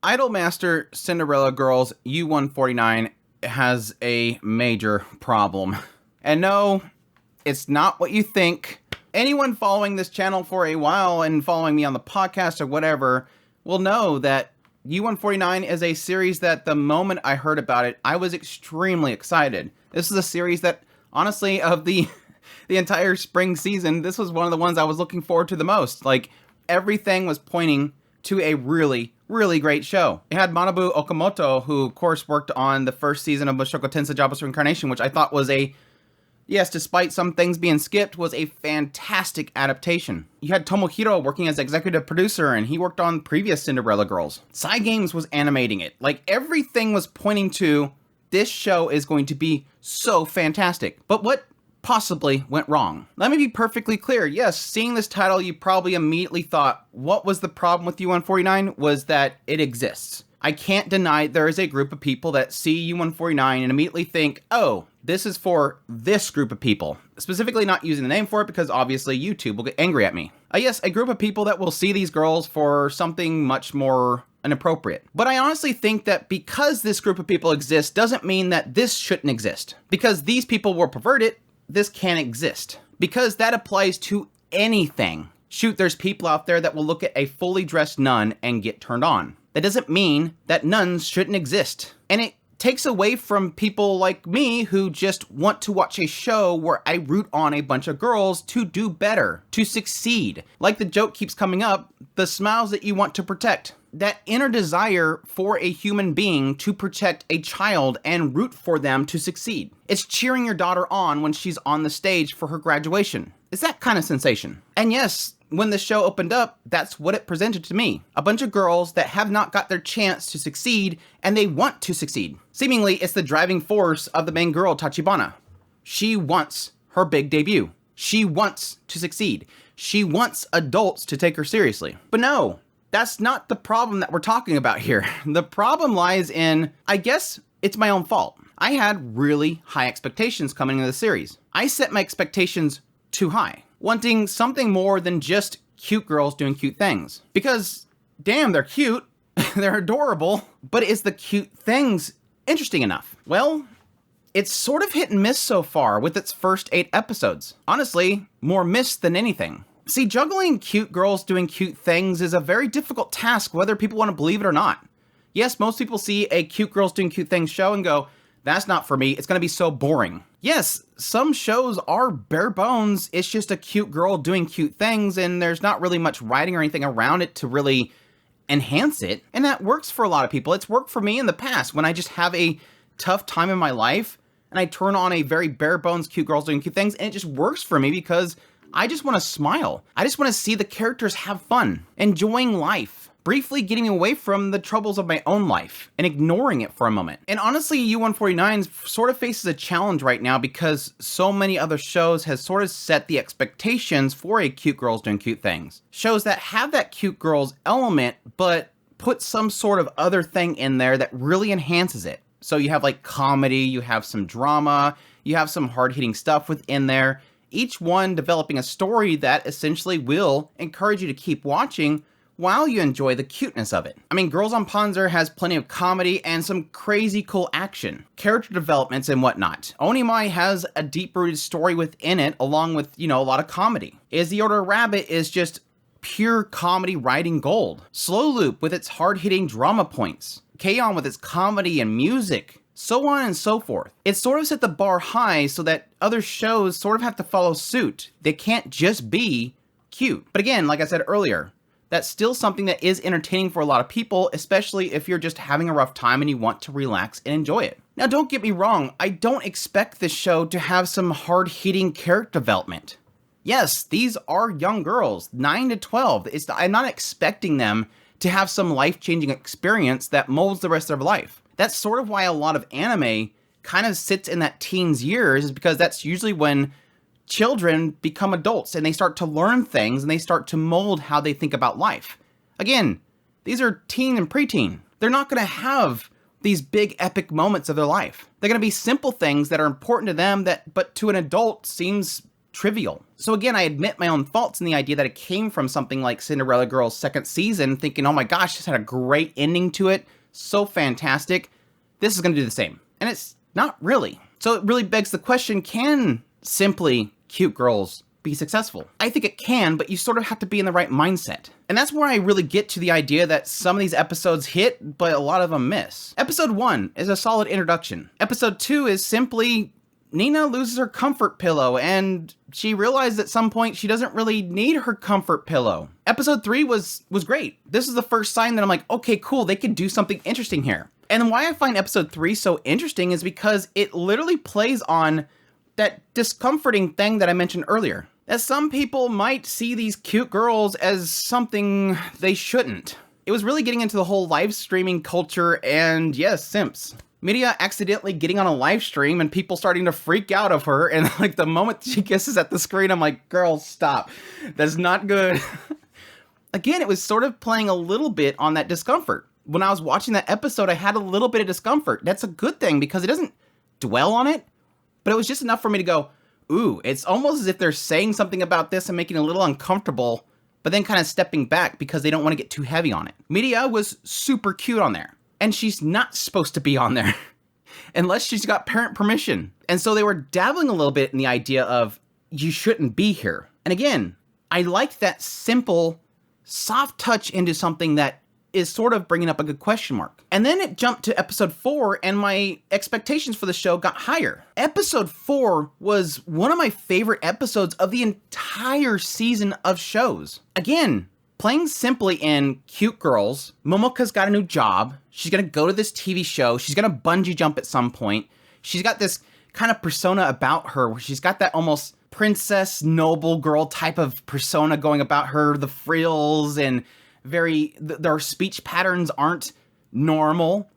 IDOLM STER Cinderella Girls U149 has a major problem. And no, it's not what you think. Anyone following this channel for a while and following me on the podcast or whatever will know that U149 is a series that the moment I heard about it, I was extremely excited. This is a series that, honestly, of the entire spring season, this was one of the ones I was looking forward to the most. Like, everything was pointing to a really great show. It had Manabu Okamoto, who of course worked on the first season of Mushoku Tensei Jobless Reincarnation, which I thought was yes, despite some things being skipped, was a fantastic adaptation. You had Tomohiro working as executive producer, and he worked on previous Cinderella Girls. Cygames was animating it. Like, everything was pointing to this show is going to be so fantastic. But what possibly went wrong? Let me be perfectly clear. Yes, seeing this title, you probably immediately thought, what was the problem with U149? Was that it exists. I can't deny there is a group of people that see U149 and immediately think, oh, this is for this group of people. Specifically not using the name for it because obviously YouTube will get angry at me. Yes, a group of people that will see these girls for something much more inappropriate. But I honestly think that because this group of people exists doesn't mean that this shouldn't exist. Because these people will pervert it, this can't exist. Because that applies to anything. Shoot, there's people out there that will look at a fully dressed nun and get turned on. That doesn't mean that nuns shouldn't exist. And it takes away from people like me who just want to watch a show where I root on a bunch of girls to do better, to succeed. Like the joke keeps coming up, the smiles that you want to protect. That inner desire for a human being to protect a child and root for them to succeed. It's cheering your daughter on when she's on the stage for her graduation. It's that kind of sensation. And yes, when the show opened up, that's what it presented to me. A bunch of girls that have not got their chance to succeed, and they want to succeed. Seemingly, it's the driving force of the main girl, Tachibana. She wants her big debut. She wants to succeed. She wants adults to take her seriously. But no, that's not the problem that we're talking about here. The problem lies in, I guess it's my own fault. I had really high expectations coming into the series. I set my expectations too high, wanting something more than just cute girls doing cute things. Because, damn, they're cute, they're adorable, but is the cute things interesting enough? Well, it's sort of hit and miss so far with its first 8 episodes. Honestly, more miss than anything. See, juggling cute girls doing cute things is a very difficult task, whether people want to believe it or not. Yes, most people see a cute girls doing cute things show and go, that's not for me, it's gonna be so boring. Yes, some shows are bare bones, it's just a cute girl doing cute things and there's not really much writing or anything around it to really enhance it. And that works for a lot of people. It's worked for me in the past when I just have a tough time in my life and I turn on a very bare bones cute girls doing cute things and it just works for me because I just want to smile. I just want to see the characters have fun, enjoying life, briefly getting away from the troubles of my own life and ignoring it for a moment. And honestly, U149 sort of faces a challenge right now because so many other shows has sort of set the expectations for a cute girls doing cute things. Shows that have that cute girls element, but put some sort of other thing in there that really enhances it. So you have like comedy, you have some drama, you have some hard-hitting stuff within there. Each one developing a story that essentially will encourage you to keep watching while you enjoy the cuteness of it. I mean, Girls on Panzer has plenty of comedy and some crazy cool action, character developments and whatnot. Onimai has a deep-rooted story within it, along with, a lot of comedy. Is the Order Rabbit is just pure comedy writing gold. Slow Loop with its hard-hitting drama points. K-On! With its comedy and music. So on and so forth. It sort of set the bar high so that other shows sort of have to follow suit. They can't just be cute. But again, like I said earlier, that's still something that is entertaining for a lot of people, especially if you're just having a rough time and you want to relax and enjoy it. Now, don't get me wrong, I don't expect this show to have some hard-hitting character development. Yes, these are young girls, 9 to 12. I'm not expecting them to have some life-changing experience that molds the rest of their life. That's sort of why a lot of anime kind of sits in that teens years, is because that's usually when children become adults and they start to learn things and they start to mold how they think about life. Again, these are teen and preteen. They're not going to have these big epic moments of their life. They're going to be simple things that are important to them but to an adult seems trivial. So again, I admit my own faults in the idea that it came from something like Cinderella Girls' second season, thinking, oh my gosh, this had a great ending to it, so fantastic, this is going to do the same. And it's not really. So it really begs the question, can simply cute girls be successful? I think it can, but you sort of have to be in the right mindset. And that's where I really get to the idea that some of these episodes hit, but a lot of them miss. Episode 1 is a solid introduction. Episode 2 is simply Nina loses her comfort pillow, and she realized at some point she doesn't really need her comfort pillow. Episode 3 was great. This is the first sign that I'm like, okay, cool, they could do something interesting here. And why I find episode 3 so interesting is because it literally plays on that discomforting thing that I mentioned earlier. That some people might see these cute girls as something they shouldn't. It was really getting into the whole live streaming culture and, yes, simps. Media accidentally getting on a live stream and people starting to freak out of her, and like the moment she kisses at the screen, I'm like, girl, stop. That's not good. Again, it was sort of playing a little bit on that discomfort. When I was watching that episode, I had a little bit of discomfort. That's a good thing because it doesn't dwell on it, but it was just enough for me to go, ooh, it's almost as if they're saying something about this and making it a little uncomfortable, but then kind of stepping back because they don't want to get too heavy on it. Media was super cute on there. And she's not supposed to be on there unless she's got parent permission. And so they were dabbling a little bit in the idea of you shouldn't be here. And again, I like that simple, soft touch into something that is sort of bringing up a good question mark. And then it jumped to episode 4 and my expectations for the show got higher. Episode 4 was one of my favorite episodes of the entire season of shows. Again, playing simply in cute girls, Momoka's got a new job. She's gonna go to this TV show. She's gonna bungee jump at some point. She's got this kind of persona about her where she's got that almost princess, noble girl type of persona going about her, the frills and their speech patterns aren't normal.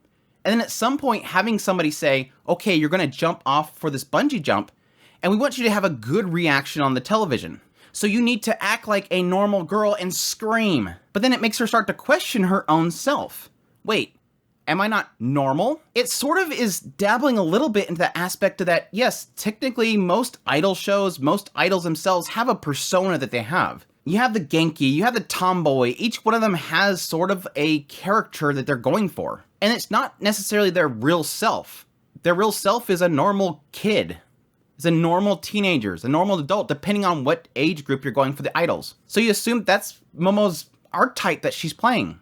And then at some point having somebody say, okay, you're gonna jump off for this bungee jump, and we want you to have a good reaction on the television. So you need to act like a normal girl and scream. But then it makes her start to question her own self. Wait, am I not normal? It sort of is dabbling a little bit into that aspect of that, yes, technically most idol shows, most idols themselves have a persona that they have. You have the Genki, you have the tomboy, each one of them has sort of a character that they're going for. And it's not necessarily their real self. Their real self is a normal kid. It's a normal teenager, it's a normal adult, depending on what age group you're going for the idols. So you assume that's Momo's archetype that she's playing.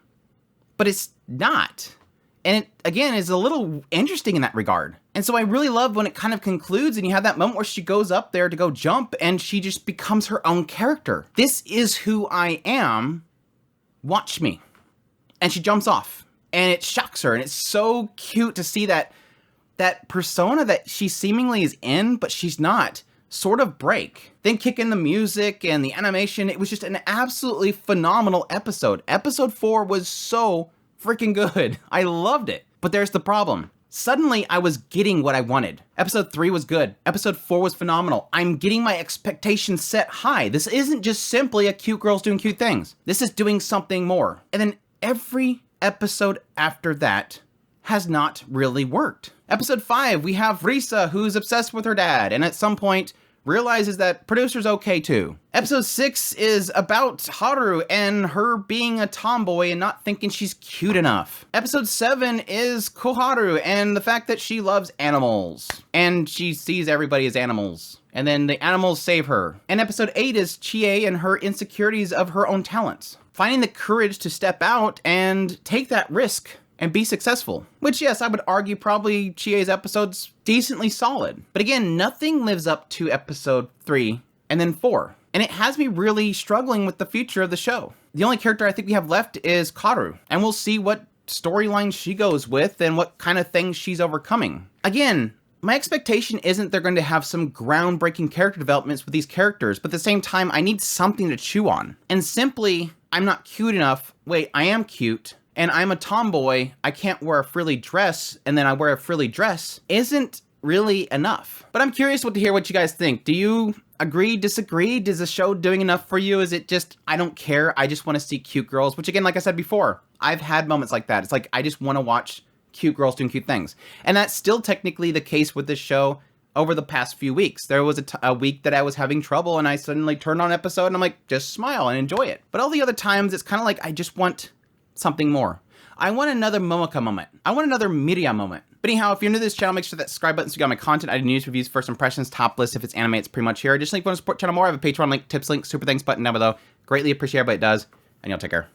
But it's not. And it, again, is a little interesting in that regard. And so I really love when it kind of concludes and you have that moment where she goes up there to go jump and she just becomes her own character. This is who I am. Watch me. And she jumps off. And it shocks her. And it's so cute to see that persona that she seemingly is in, but she's not, sort of break. Then kick in the music and the animation. It was just an absolutely phenomenal episode. Episode 4 was so freaking good. I loved it. But there's the problem. Suddenly, I was getting what I wanted. Episode 3 was good. Episode 4 was phenomenal. I'm getting my expectations set high. This isn't just simply a cute girls doing cute things. This is doing something more. And then every episode after that has not really worked. Episode 5, we have Risa, who's obsessed with her dad, and at some point realizes that producer's okay too. Episode 6 is about Haru and her being a tomboy and not thinking she's cute enough. Episode 7 is Koharu and the fact that she loves animals. And she sees everybody as animals. And then the animals save her. And episode 8 is Chie and her insecurities of her own talents. Finding the courage to step out and take that risk and be successful. Which, yes, I would argue probably Chie's episode's decently solid. But again, nothing lives up to episode 3 and then 4. And it has me really struggling with the future of the show. The only character I think we have left is Karu. And we'll see what storyline she goes with and what kind of things she's overcoming. Again, my expectation isn't they're going to have some groundbreaking character developments with these characters, but at the same time, I need something to chew on. And simply, I'm not cute enough. Wait, I am cute. And I'm a tomboy, I can't wear a frilly dress, and then I wear a frilly dress, isn't really enough. But I'm curious to hear what you guys think. Do you agree, disagree? Is the show doing enough for you? Is it just, I don't care, I just want to see cute girls? Which again, like I said before, I've had moments like that. It's like, I just want to watch cute girls doing cute things. And that's still technically the case with this show. over the past few weeks. There was a week that I was having trouble and I suddenly turned on an episode and I'm like, just smile and enjoy it. But all the other times, it's kind of like I just want something more. I want another Momoka moment. I want another Miria moment. But anyhow, if you're new to this channel, make sure that subscribe button so you got my content. I do news, reviews, first impressions, top lists. If it's anime, it's pretty much here. Additionally, if you want to support the channel more, I have a Patreon link, tips link, super thanks button down below. Greatly appreciate it, but it does. And y'all take care.